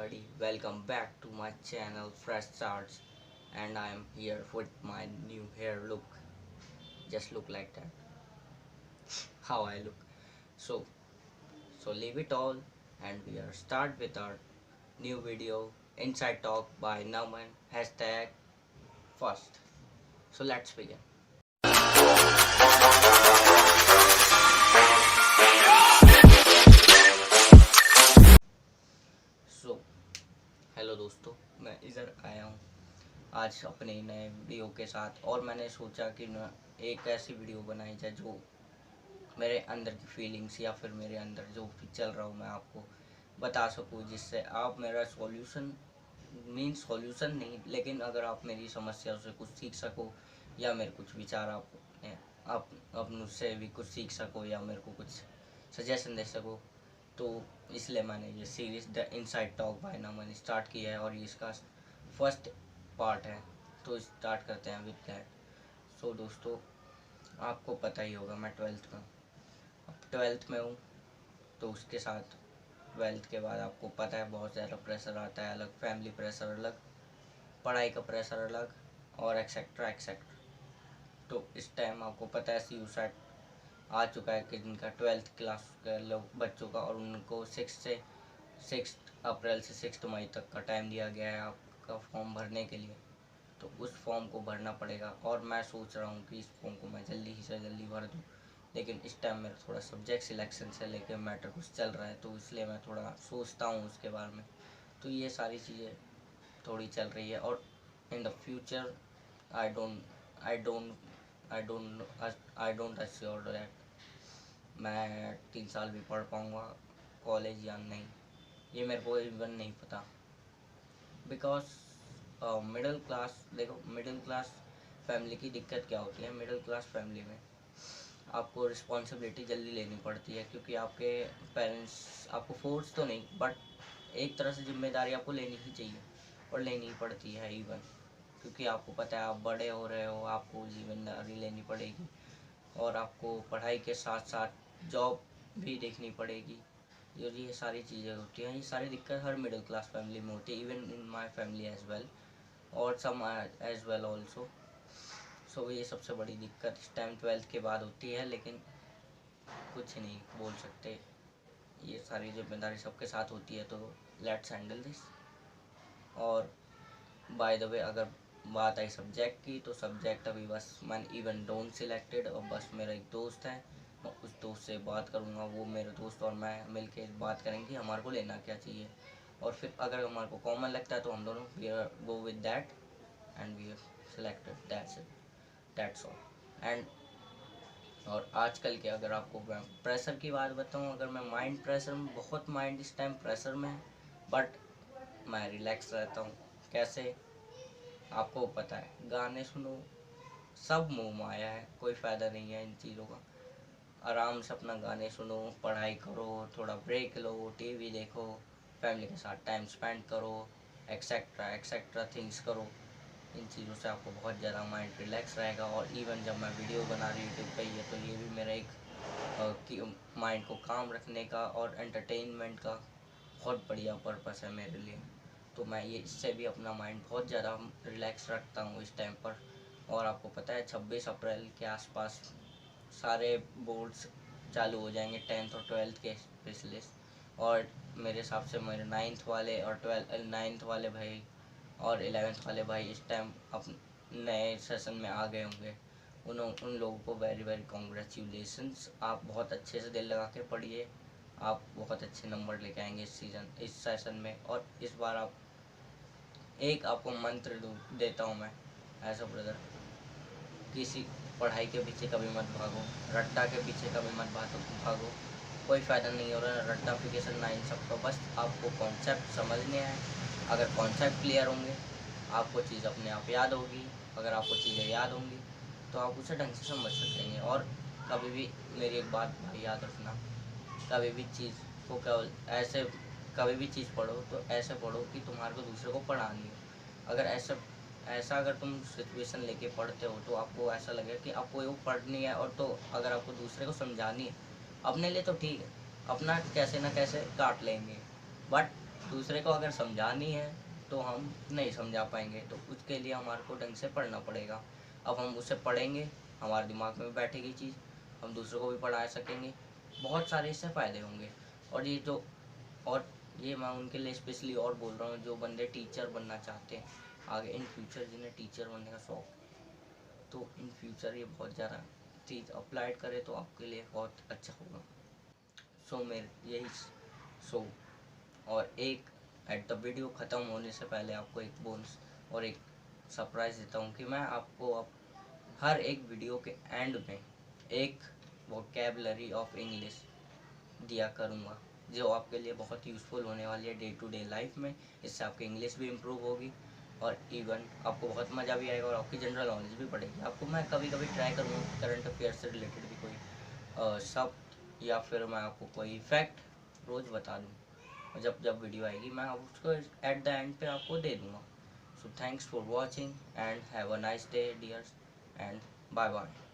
everybody, welcome back to my channel Fresh Starts, and I am here with my new hair look. Just look like that. How I look. So leave it all and we are start with our new video Inside Talk by Naman hashtag first. So let's begin. So hello दोस्तों, मैं इधर आया हूँ आज अपने नए video के साथ और मैंने सोचा कि न एक ऐसी वीडियो बनाई जाए जो मेरे अंदर की फीलिंग्स या फिर मेरे अंदर जो भी चल रहा हूँ मैं आपको बता सकूँ, जिससे आप मेरा सॉल्यूशन नहीं, लेकिन अगर आप मेरी समस्या से कुछ सीख सको या मेरे कुछ विचार आप मुझसे भी कुछ सीख सको या मेरे को कुछ सजेशन दे सको, तो इसलिए मैंने ये series the inside talk bye Naman start किया है और ये इसका फर्स्ट पार्ट है। तो स्टार्ट करते हैं विद दैट। सो दोस्तों, आपको पता ही होगा मैं ट्वेल्थ में हूँ, तो उसके साथ ट्वेल्थ के बाद आपको पता है बहुत ज़्यादा प्रेशर आता है, अलग फैमिली प्रेशर अलग, पढ़ाई का प्रेशर अलग और एक्सेट्रा एक्सेट्रा। तो इस टाइम आपको पता है सी सेट आ चुका है कि जिनका ट्वेल्थ क्लास के लोग बच्चों का, और उनको 6 अप्रैल से 6 मई तक का टाइम दिया गया है आपका फॉर्म भरने के लिए। तो उस फॉर्म को भरना पड़ेगा और मैं सोच रहा हूँ कि इस फॉर्म को मैं जल्दी ही से जल्दी भर दूँ, लेकिन इस टाइम मेरा थोड़ा सब्जेक्ट सिलेक्शन से लेकर मैटर कुछ चल रहा है, तो इसलिए मैं थोड़ा सोचता हूँ उसके बारे में। तो ये सारी चीज़ें थोड़ी चल रही है और in the future I don't I don't I don't I don't assure that मैं 3 साल भी पढ़ पाऊँगा कॉलेज या नहीं, ये मेरे को इवन नहीं पता। बिकॉज मिडिल क्लास, देखो मिडिल क्लास फैमिली की दिक्कत क्या होती है, मिडिल क्लास फैमिली में आपको रिस्पॉन्सिबिलिटी जल्दी लेनी पड़ती है, क्योंकि आपके पेरेंट्स आपको फोर्स तो नहीं बट एक तरह से जिम्मेदारी आपको लेनी ही चाहिए और लेनी ही पड़ती है इवन, क्योंकि आपको पता है आप बड़े हो रहे हो, आपको जिम्मेदारी लेनी पड़ेगी और आपको पढ़ाई के साथ साथ जॉब भी देखनी पड़ेगी। ये सारी चीज़ें होती हैं, ये सारी दिक्कत हर मिडिल क्लास फैमिली में होती है, even in my family as well और some as well also. So ये सबसे बड़ी दिक्कत इस टाइम ट्वेल्थ के बाद होती है, लेकिन कुछ नहीं बोल सकते, ये सारी जिम्मेदारी सबके साथ होती है, तो लेट्स हैंडल दिस। और बाय द वे, अगर बात आई सब्जेक्ट की, तो सब्जेक्ट अभी बस मैं इवन डोंट सिलेक्टेड, और बस मेरा एक दोस्त है, मैं उस दोस्त से बात करूँगा, वो मेरे दोस्त और मैं मिल के बात करेंगे हमारे को लेना क्या चाहिए, और फिर अगर हमारे को कॉमन लगता है तो हम दोनों we are go with that and we are selected, that's all. And और आजकल के अगर आपको मैं प्रेशर की बात बताऊँ, अगर मैं माइंड प्रेशर में, बहुत माइंड इस टाइम प्रेशर में है, बट मैं रिलैक्स रहता हूँ। कैसे, आपको पता है गाने सुनो, सब मुँह माया है, कोई फ़ायदा नहीं है इन चीज़ों का। आराम से अपना गाने सुनो, पढ़ाई करो, थोड़ा ब्रेक लो, टीवी देखो, फैमिली के साथ टाइम स्पेंड करो, एक्सेट्रा एक्सेट्रा थिंग्स करो। इन चीज़ों से आपको बहुत ज़्यादा माइंड रिलैक्स रहेगा। और इवन जब मैं वीडियो बना रही यूट्यूब पे ही है, तो ये भी मेरा एक माइंड को काम रखने का और एंटरटेनमेंट का बहुत बढ़िया पर्पस है मेरे लिए। तो मैं ये इससे भी अपना माइंड बहुत ज़्यादा रिलैक्स रखता हूँ इस टाइम पर। और आपको पता है 26 अप्रैल के आसपास सारे बोर्ड्स चालू हो जाएंगे, 10th और 12th के स्पेशलिस्ट, और मेरे हिसाब से मेरे 9th वाले और 9th वाले भाई और 11th वाले भाई इस टाइम अब नए सेशन में आ गए होंगे। उन लोगों को वेरी वेरी कॉन्ग्रेचुलेशंस। आप बहुत अच्छे से दिल लगा के पढ़िए, आप बहुत अच्छे नंबर लेके आएंगे इस सेशन में। और इस बार एक आपको मंत्र देता हूँ मैं एज अ ब्रदर, किसी पढ़ाई के पीछे कभी मत भागो, रट्टा के पीछे कभी मत भागो, कोई फ़ायदा नहीं हो रहा रट्टाफिकेशन ना इन सब का। बस आपको कॉन्सेप्ट समझने हैं, अगर कॉन्सेप्ट क्लियर होंगे आपको चीज़ अपने आप याद होगी, अगर आपको चीज़ें याद होंगी तो आप उसे ढंग से समझ सकेंगे। और कभी भी मेरी एक बात भाई याद रखना, कभी भी चीज़ को केवल ऐसे, कभी भी चीज़ पढ़ो तो ऐसे पढ़ो कि तुम्हारे को दूसरे को पढ़ानी हो। अगर ऐसा अगर तुम सिचुएशन लेके पढ़ते हो तो आपको ऐसा लगेगा कि आपको वो पढ़नी है, और तो अगर आपको दूसरे को समझानी है, अपने लिए तो ठीक है, अपना कैसे ना कैसे काट लेंगे, बट दूसरे को अगर समझानी है तो हम नहीं समझा पाएंगे, तो उसके लिए हमारे को ढंग से पढ़ना पड़ेगा। अब हम उसे पढ़ेंगे, हमारे दिमाग में बैठेगी चीज़, हम दूसरों को भी पढ़ा सकेंगे, बहुत सारे इससे फ़ायदे होंगे। और ये जो और ये मैं उनके लिए स्पेशली और बोल रहा हूँ जो बंदे टीचर बनना चाहते हैं आगे इन फ्यूचर, जिन्हें टीचर बनने का शौक, तो इन फ्यूचर ये बहुत ज़्यादा चीज़ अप्लाइड करे तो आपके लिए बहुत अच्छा होगा। सो मेरे यही सो और एक एट द वीडियो ख़त्म होने से पहले आपको एक बोनस और एक सरप्राइज़ देता हूँ कि मैं आपको अब हर एक वीडियो के एंड में एक वोकेबलरी ऑफ इंग्लिश दिया करूँगा जो आपके लिए बहुत यूज़फुल होने वाली है डे टू डे लाइफ में। इससे आपकी इंग्लिश भी इम्प्रूव होगी और इवन आपको बहुत मज़ा भी आएगा और आपकी जनरल नॉलेज भी बढ़ेगी। आपको मैं कभी कभी ट्राई करूँगा करंट अफेयर से रिलेटेड भी कोई शब्द या फिर मैं आपको कोई फैक्ट रोज़ बता दूँ, और जब जब वीडियो आएगी मैं उसको एट द एंड पे आपको दे दूँगा। So thanks for watching and have a nice day dears and bye bye.